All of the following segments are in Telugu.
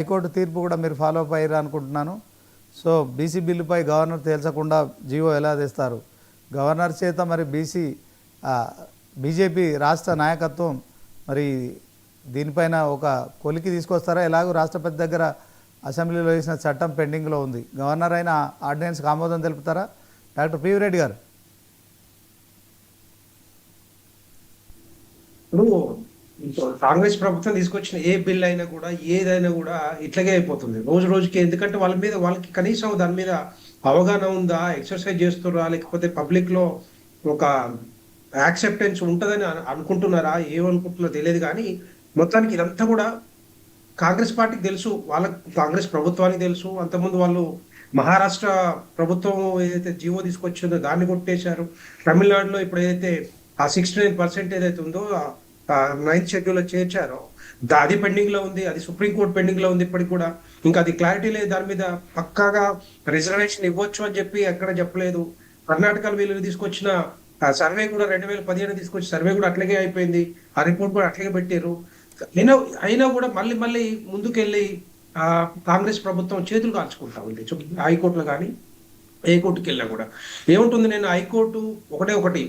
హైకోర్టు తీర్పు కూడా మీరు ఫాలో అప్ అయ్యారు అనుకుంటున్నాను. సో బీసీ బిల్లుపై గవర్నర్ తేల్చకుండా జీవో ఎలా తెస్తారు? గవర్నర్ చేత మరి బీజేపీ రాష్ట్ర నాయకత్వం మరి దీనిపైన ఒక కొలికి తీసుకొస్తారా? ఎలాగో రాష్ట్రపతి దగ్గర అసెంబ్లీలో వేసిన చట్టం పెండింగ్లో ఉంది. గవర్నర్ అయిన ఆర్డినెన్స్కి ఆమోదం తెలుపుతారా? డాక్టర్ పివి రెడ్డి గారు. కాంగ్రెస్ ప్రభుత్వం తీసుకొచ్చిన ఏ బిల్ అయినా కూడా ఏదైనా కూడా ఇట్లాగే అయిపోతుంది రోజు రోజుకి. ఎందుకంటే వాళ్ళకి కనీసం దాని మీద అవగాహన ఉందా, ఎక్సర్సైజ్ చేస్తున్నారా, లేకపోతే పబ్లిక్ లో ఒక యాక్సెప్టెన్స్ ఉంటుందని అనుకుంటున్నారా, ఏమనుకుంటున్నారో తెలియదు. కానీ మొత్తానికి ఇదంతా కూడా కాంగ్రెస్ పార్టీకి తెలుసు, కాంగ్రెస్ ప్రభుత్వానికి తెలుసు. అంతకుముందు వాళ్ళు మహారాష్ట్ర ప్రభుత్వం ఏదైతే జీవో తీసుకొచ్చిందో దాన్ని కొట్టేశారు. తమిళనాడులో ఇప్పుడు ఏదైతే ఆ 69% ఏదైతే ఉందో 9th షెడ్యూల్లో చేర్చారో అది పెండింగ్ లో ఉంది. అది సుప్రీంకోర్టు పెండింగ్ లో ఉంది ఇప్పటికి కూడా. ఇంకా అది క్లారిటీ లేదు దాని మీద. పక్కాగా రిజర్వేషన్ ఇవ్వచ్చు అని చెప్పి ఎక్కడ చెప్పలేదు. కర్ణాటకలో వీళ్ళు తీసుకొచ్చిన సర్వే కూడా 2015 తీసుకొచ్చి సర్వే కూడా అట్లాగే అయిపోయింది. ఆ రిపోర్ట్ కూడా అట్లాగే పెట్టారు. అయినా కూడా మళ్ళీ ముందుకెళ్ళి కాంగ్రెస్ ప్రభుత్వం చేతులు కాల్చుకుంటా ఉంది. హైకోర్టులో కానీ ఏ కోర్టుకి వెళ్ళినా కూడా ఏముంటుంది, నేను హైకోర్టు ఒకటి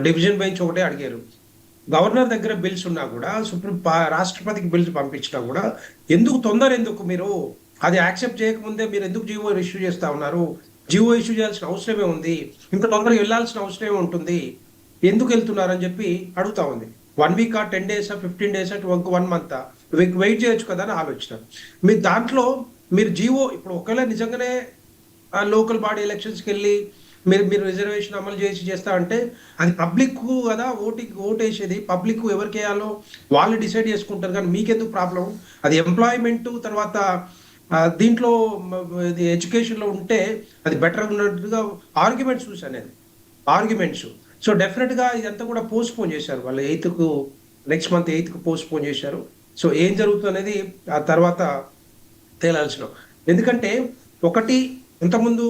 డివిజన్ బెంచ్ ఒకటే అడిగారు. గవర్నర్ దగ్గర బిల్స్ ఉన్నా కూడా రాష్ట్రపతికి బిల్స్ పంపించినా కూడా ఎందుకు మీరు అది యాక్సెప్ట్ చేయకముందే మీరు ఎందుకు జీవో ఇష్యూ చేస్తా ఉన్నారు? జీవో ఇష్యూ చేయాల్సిన అవసరమే ఉంది, ఇంత తొందరగా వెళ్ళాల్సిన అవసరమే ఉంటుంది, ఎందుకు వెళ్తున్నారని చెప్పి అడుగుతా ఉంది. 1 week 10 days 15 days 1 month wait చేయొచ్చు కదా అని ఆలోచన. మీరు దాంట్లో మీరు జీవో ఇప్పుడు ఒకవేళ నిజంగానే లోకల్ బాడీ ఎలక్షన్స్కి వెళ్ళి మీరు రిజర్వేషన్ అమలు చేస్తా అంటే అది పబ్లిక్ కదా, ఓటేసేది పబ్లిక్. ఎవరికి వేయాలో వాళ్ళు డిసైడ్ చేసుకుంటారు. కానీ మీకెందుకు ప్రాబ్లం? అది ఎంప్లాయ్మెంట్ తర్వాత దీంట్లో ఎడ్యుకేషన్లో ఉంటే అది బెటర్ ఉన్నట్టుగా ఆర్గ్యుమెంట్స్ చూసాను నేను, ఆర్గ్యుమెంట్స్. సో డెఫినెట్గా ఇదంతా కూడా పోస్ట్పోన్ చేశారు వాళ్ళు. నెక్స్ట్ మంత్ 8th పోస్ట్పోన్ చేశారు. సో ఏం జరుగుతుంది అనేది ఆ తర్వాత తేలాల్సిన. ఎందుకంటే ఒకటి ఇంతకుముందు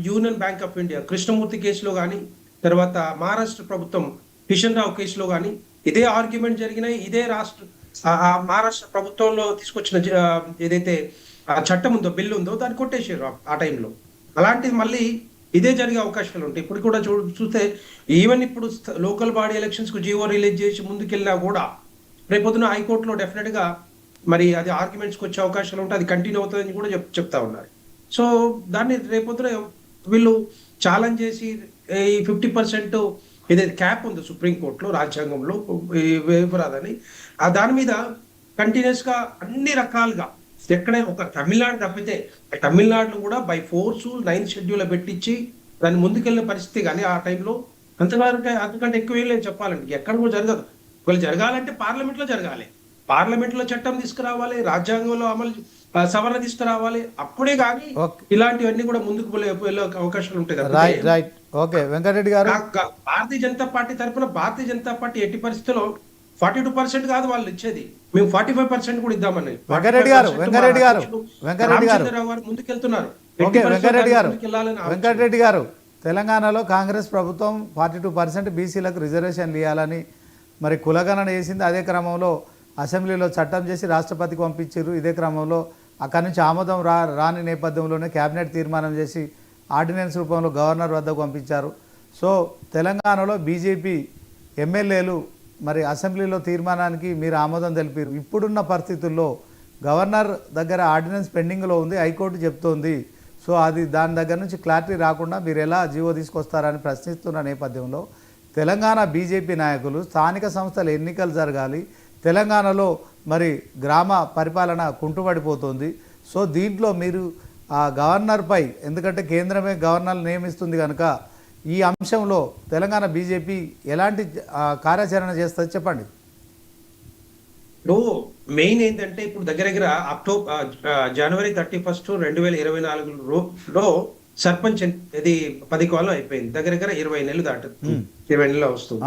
union bank of India Krishnamurthy కేసులో కానీ, తర్వాత మహారాష్ట్ర ప్రభుత్వం కిషన్ రావు కేసులో కానీ ఇదే ఆర్గ్యుమెంట్ జరిగినాయి. ఇదే మహారాష్ట్ర ప్రభుత్వంలో తీసుకొచ్చిన ఏదైతే చట్టం ఉందో, బిల్లు ఉందో దాన్ని కొట్టేసారు ఆ టైంలో. అలాంటిది మళ్ళీ ఇదే జరిగే అవకాశాలు ఉంటాయి. ఇప్పుడు కూడా చూస్తే ఈవెన్ ఇప్పుడు లోకల్ బాడీ ఎలక్షన్స్ కు జీవో రిలీజ్ చేసి ముందుకెళ్ళినా కూడా రేపొద్దున హైకోర్టులో డెఫినెట్ గా మరి అది ఆర్గ్యుమెంట్స్కి వచ్చే అవకాశాలు ఉంటాయి. అది కంటిన్యూ అవుతుందని కూడా చెప్తా ఉన్నారు. సో దాన్ని రేపొద్దున వీళ్ళు ఛాలెంజ్ చేసి ఈ 50% ఏదైతే క్యాప్ ఉందో సుప్రీంకోర్టులో రాజ్యాంగంలో వేయరాదని దాని మీద కంటిన్యూస్ గా అన్ని రకాలుగా ఎక్కడైనా ఒక తమిళనాడు తప్పితే తమిళనాడులో కూడా బై ఫోర్స్ 9th షెడ్యూల్ పెట్టించి దాన్ని ముందుకెళ్ళిన పరిస్థితి. కానీ ఆ టైంలో అంతకంటే ఎక్కువ ఏం లేదు చెప్పాలంటే. ఎక్కడ కూడా జరగదు. ఒకవేళ జరగాలంటే పార్లమెంట్ లో జరగాలి, పార్లమెంట్ లో చట్టం తీసుకురావాలి, రాజ్యాంగంలో అమలు సవరణ తీసుకురావాలి. అప్పుడే కానీ ఇలాంటివన్నీ కూడా ముందుకు వెళ్ళే అవకాశాలు ఉంటాయి. వెంకటరెడ్డి గారు, భారతీయ జనతా పార్టీ తరఫున భారతీయ జనతా పార్టీ ఎట్టి పరిస్థితుల్లో 42% కాదు వాళ్ళు ఇచ్చేది, మేము 45% కూడా ఇద్దామని ముందుకెళ్తున్నారు. వెంకటరెడ్డి గారు, తెలంగాణలో కాంగ్రెస్ ప్రభుత్వం 42% బీసీలకు రిజర్వేషన్లు ఇవ్వాలని మరి కులగణన చేసింది. అదే క్రమంలో అసెంబ్లీలో చట్టం చేసి రాష్ట్రపతికి పంపించారు. ఇదే క్రమంలో అక్కడి నుంచి ఆమోదం రాని నేపథ్యంలోనే కేబినెట్ తీర్మానం చేసి ఆర్డినెన్స్ రూపంలో గవర్నర్ వద్దకు పంపించారు. సో తెలంగాణలో బీజేపీ ఎమ్మెల్యేలు మరి అసెంబ్లీలో తీర్మానానికి మీరు ఆమోదం తెలిపారు. ఇప్పుడున్న పరిస్థితుల్లో గవర్నర్ దగ్గర ఆర్డినెన్స్ పెండింగ్లో ఉంది, హైకోర్టు చెప్తోంది. సో అది దాని దగ్గర నుంచి క్లారిటీ రాకుండా మీరు ఎలా జీవో తీసుకొస్తారని ప్రశ్నిస్తున్న నేపథ్యంలో తెలంగాణ బీజేపీ నాయకులు స్థానిక సంస్థల ఎన్నికలు జరగాలి, తెలంగాణలో మరి గ్రామ పరిపాలన కుంటుపడిపోతుంది. సో దీంట్లో మీరు ఆ గవర్నర్పై, ఎందుకంటే కేంద్రమే గవర్నర్ నియమిస్తుంది కనుక ఈ అంశంలో తెలంగాణ బీజేపీ ఎలాంటి కార్యాచరణ చేస్తుంది చెప్పండి. ఇప్పుడు మెయిన్ ఏంటంటే ఇప్పుడు దగ్గర జనవరి 31, 2024లో సర్పంచ్ ఇది 10 కాలం అయిపోయింది. దగ్గర 20 నెలలు దాటుతుంది, 20 నెలలు వస్తుంది.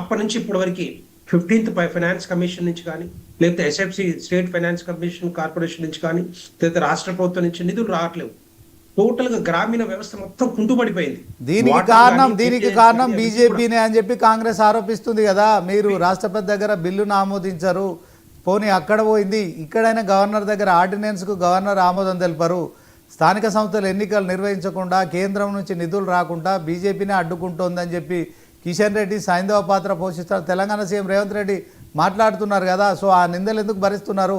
అప్పటి నుంచి ఇప్పటి వరకు 15th ఫైనాన్స్ కమిషన్ నుంచి కానీ, లేకపోతే SFC state finance commission corporation నుంచి కానీ, లేకపోతే రాష్ట్ర ప్రభుత్వం నుంచి నిధులు రావట్లేవు. టోటల్ గా గ్రామీణ వ్యవస్థ మొత్తం కుంటుపడిపోయింది. దీనికి కారణం బీజేపీనే అని చెప్పి కాంగ్రెస్ ఆరోపిస్తుంది కదా. మీరు రాష్ట్రపతి దగ్గర బిల్లును ఆమోదించారు, పోనీ అక్కడ పోయింది, ఇక్కడైనా గవర్నర్ దగ్గర ఆర్డినెన్స్కు గవర్నర్ ఆమోదం తెలిపారు. స్థానిక సంస్థలు ఎన్నికలు నిర్వహించకుండా కేంద్రం నుంచి నిధులు రాకుండా బీజేపీనే అడ్డుకుంటోందని చెప్పి కిషన్ రెడ్డి సైంధవ పాత్ర పోషిస్తారు. తెలంగాణ సీఎం రేవంత్ రెడ్డి మాట్లాడుతున్నారు కదా, సో ఆ నిందలు ఎందుకు భరిస్తున్నారు?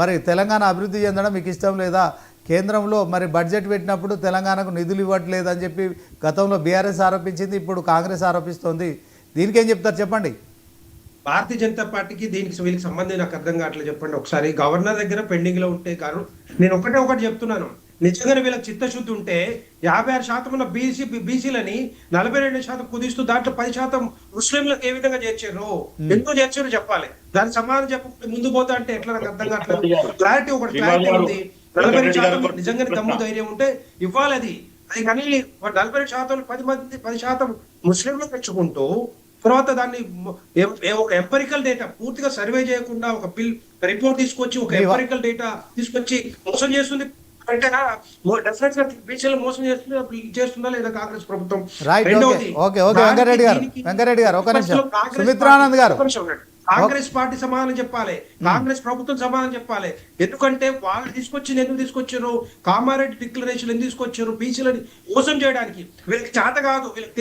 మరి తెలంగాణ అభివృద్ధి చెందడం మీకు ఇష్టం లేదా? కేంద్రంలో మరి బడ్జెట్ పెట్టినప్పుడు తెలంగాణకు నిధులు ఇవ్వట్లేదు అని చెప్పి గతంలో బీఆర్ఎస్ ఆరోపించింది, ఇప్పుడు కాంగ్రెస్ ఆరోపిస్తోంది. దీనికేం చెప్తారు చెప్పండి. భారతీయ జనతా పార్టీకి దీనికి వీళ్ళకి సంబంధం నాకు అర్థం కావట్లేదు. చెప్పండి ఒకసారి. గవర్నర్ దగ్గర పెండింగ్ లో ఉంటే గారు నేను ఒకటి చెప్తున్నాను, నిజంగానే వీళ్ళకి చిత్తశుద్ధి ఉంటే 56% ఉన్న బీసీలని 42% కుదిస్తూ దాంట్లో 10% ముస్లింలకు ఏ విధంగా చేర్చారు, ఎందుకు చేర్చారు చెప్పాలి. దాని సమాధానం చెప్పకుండా ముందు పోతా అంటే ఎట్లా నాకు అర్థం కావట్లేదు. క్లారిటీ ఉంది. 42% నిజంగానే దమ్ము ధైర్యం ఉంటే ఇవ్వాలి అది కానీ 42% 10% ముస్లింలు తెచ్చుకుంటూ తర్వాత దాన్ని ఒక ఎంపరికల్ డేటా పూర్తిగా సర్వే చేయకుండా ఒక బిల్ రిపోర్ట్ తీసుకొచ్చి ఒక ఎంపరికల్ డేటా తీసుకొచ్చి మోసం చేస్తుంది. మోసం చేస్తుందా లేదా కాంగ్రెస్ ప్రభుత్వం? సుమిత్రానంద్ గారు, కాంగ్రెస్ పార్టీ సమాధానం చెప్పాలి, కాంగ్రెస్ ప్రభుత్వం సమాధానం చెప్పాలి. ఎందుకంటే వాళ్ళు తీసుకొచ్చింది ఎందుకు తీసుకొచ్చారు? కామారెడ్డి డిక్లరేషన్ ఎందుకు తీసుకొచ్చారు? బీసీలని మోసం చేయడానికి. వీళ్ళకి చేత కాదు, వీళ్ళకి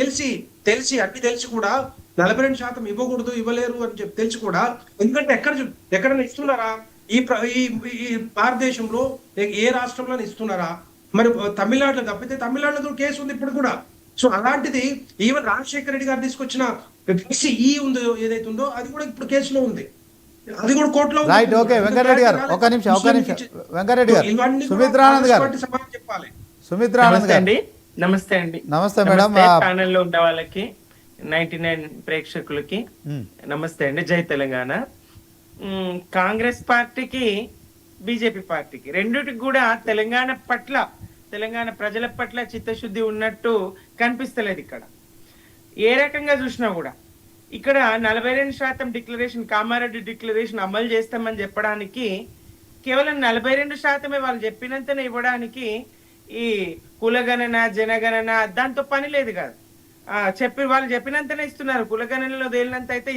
తెలిసి అన్ని తెలిసి కూడా 42% ఇవ్వకూడదు, ఇవ్వలేరు అని చెప్పి తెలిసి కూడా, ఎందుకంటే ఎక్కడైనా ఇస్తున్నారా? ఈ భారతదేశంలో ఏ రాష్ట్రంలో ఇస్తున్నారా? మరి తమిళనాడులో తప్పితే తమిళనాడులో కేసు ఉంది ఇప్పుడు కూడా. సో అలాంటిది ఈవెన్ రాజశేఖర రెడ్డి గారు తీసుకొచ్చిన ఈ ఉందో ఏదైతే ఉందో అది కూడా ఇప్పుడు కేసులో ఉంది, అది కూడా కోర్టులో. Right, okay. వెంకటరెడ్డి గారు ఒక నిమిషం. వెంకటరెడ్డి గారు, సుమిత్రానంద్ గారు చెప్పాలి. సుమిత్రానంద్ గారు నమస్తే అండి. నమస్తే మేడం. ప్యానెల్ లో ఉన్న వాళ్ళకి 99 ప్రేక్షకులకి నమస్తే అండి. జై తెలంగాణ. కాంగ్రెస్ పార్టీకి బీజేపీ పార్టీకి రెండిటికి కూడా తెలంగాణ పట్ల, తెలంగాణ ప్రజల పట్ల చిత్తశుద్ధి ఉన్నట్టు కనిపిస్తలేదు. ఇక్కడ ఏ రకంగా చూసినా కూడా ఇక్కడ 42% డిక్లరేషన్, కామారెడ్డి డిక్లరేషన్ అమలు చేస్తామని చెప్పడానికి కేవలం 42% వాళ్ళు చెప్పినంతనే ఇవ్వడానికి ఈ కులగణన జనగణన దాంతో పని లేదు కాదు. వాళ్ళు చెప్పినంతనే ఇస్తున్నారు. కులగణనలో తేలినంత అయితే